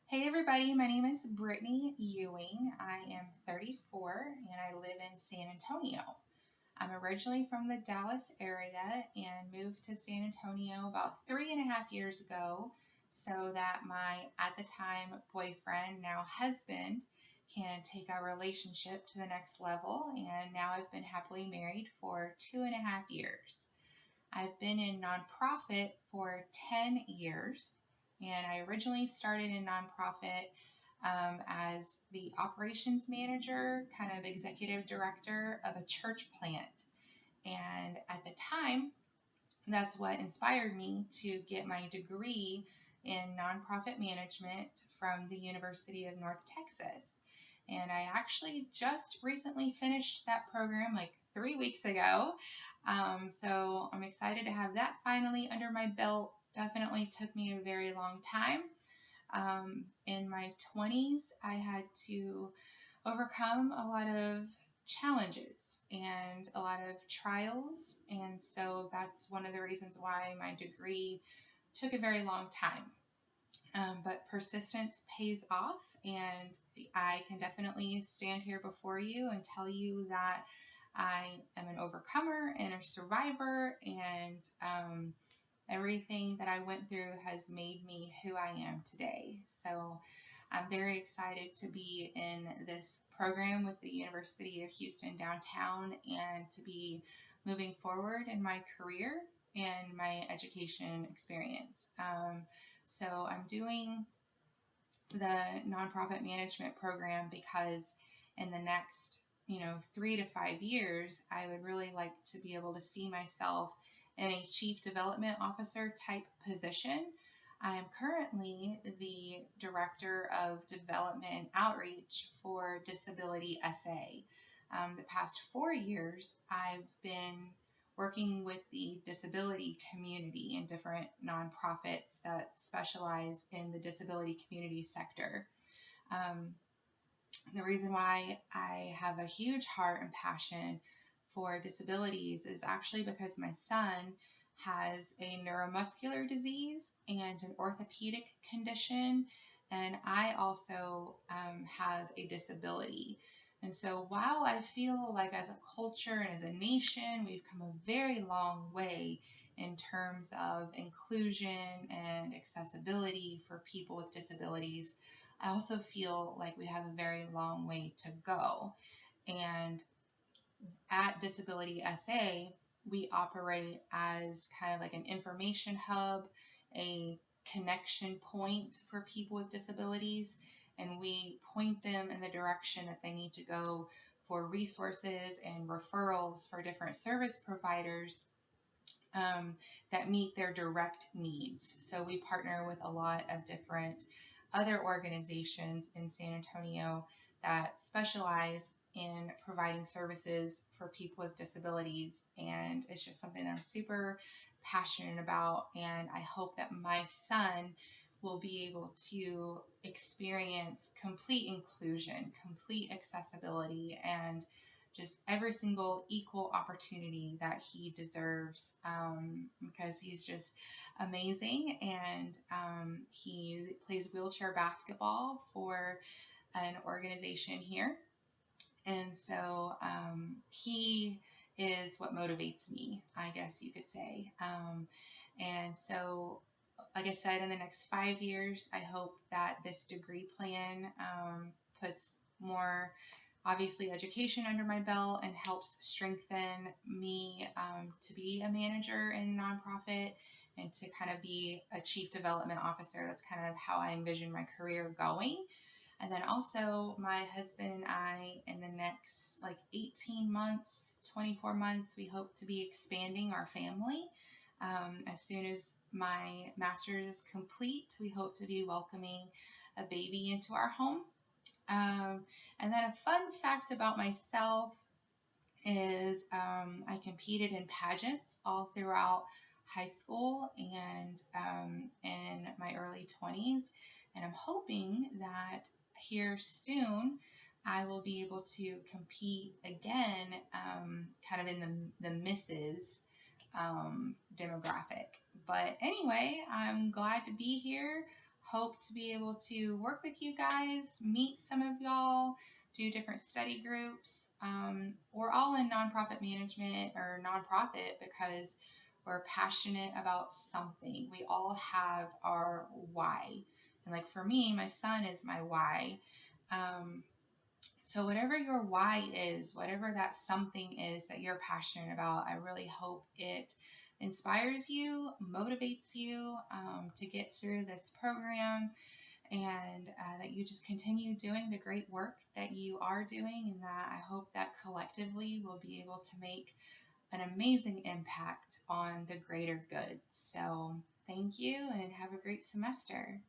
Hey everybody, my name is Brittany Ewing. I am 34 and I live in San Antonio. I'm originally from the Dallas area and moved to San Antonio about 3.5 years ago so that my, at the time, boyfriend, now husband, can take our relationship to the next level. And now I've been happily married for 2.5 years. I've been in nonprofit for 10 years, and I originally started in nonprofit as the operations manager, kind of executive director of a church plant. And at the time, that's what inspired me to get my degree in nonprofit management from the University of North Texas. And I actually just recently finished that program like 3 weeks ago. So I'm excited to have that finally under my belt. Definitely took me a very long time. In my 20s, I had to overcome a lot of challenges and a lot of trials. And so that's one of the reasons why my degree took a very long time. But persistence pays off, and I can definitely stand here before you and tell you that I am an overcomer and a survivor, and everything that I went through has made me who I am today. So I'm very excited to be in this program with the University of Houston downtown and to be moving forward in my career and my education experience. So I'm doing the nonprofit management program because in the next 3 to 5 years, I would really like to be able to see myself in a chief development officer type position. I am currently the director of development outreach for Disability SA. The past 4 years, I've been working with the disability community and different nonprofits that specialize in the disability community sector. Um, the reason why I have a huge heart and passion for disabilities is actually because my son has a neuromuscular disease and an orthopedic condition, and I also have a disability. And so while I feel like as a culture and as a nation, we've come a very long way in terms of inclusion and accessibility for people with disabilities, I also feel like we have a very long way to go. And at Disability SA, we operate as kind of like an information hub, a connection point for people with disabilities, and we point them in the direction that they need to go for resources and referrals for different service providers that meet their direct needs. So we partner with a lot of different other organizations in San Antonio that specialize in providing services for people with disabilities. And it's just something that I'm super passionate about. And I hope that my son will be able to experience complete inclusion, complete accessibility, and just every single equal opportunity that he deserves, because he's just amazing. And he plays wheelchair basketball for an organization here. And so he is what motivates me, I guess you could say. And so, like I said, in the next 5 years, I hope that this degree plan puts more, obviously, education under my belt and helps strengthen me to be a manager in a nonprofit and to kind of be a chief development officer. That's kind of how I envision my career going. And then also my husband and I, in the next like 18 months, 24 months, we hope to be expanding our family. As soon as my master's is complete, we hope to be welcoming a baby into our home. And then a fun fact about myself is I competed in pageants all throughout high school and in my early 20s. And I'm hoping that here soon I will be able to compete again, kind of in the misses demographic. But anyway, I'm glad to be here. hope to be able to work with you guys, meet some of y'all, do different study groups. We're all in nonprofit management or nonprofit because we're passionate about something. We all have our why. And like for me, my son is my why. So whatever your why is, whatever that something is that you're passionate about, I really hope it inspires you, motivates you to get through this program, and that you just continue doing the great work that you are doing, and that I hope that collectively we'll be able to make an amazing impact on the greater good. So thank you and have a great semester.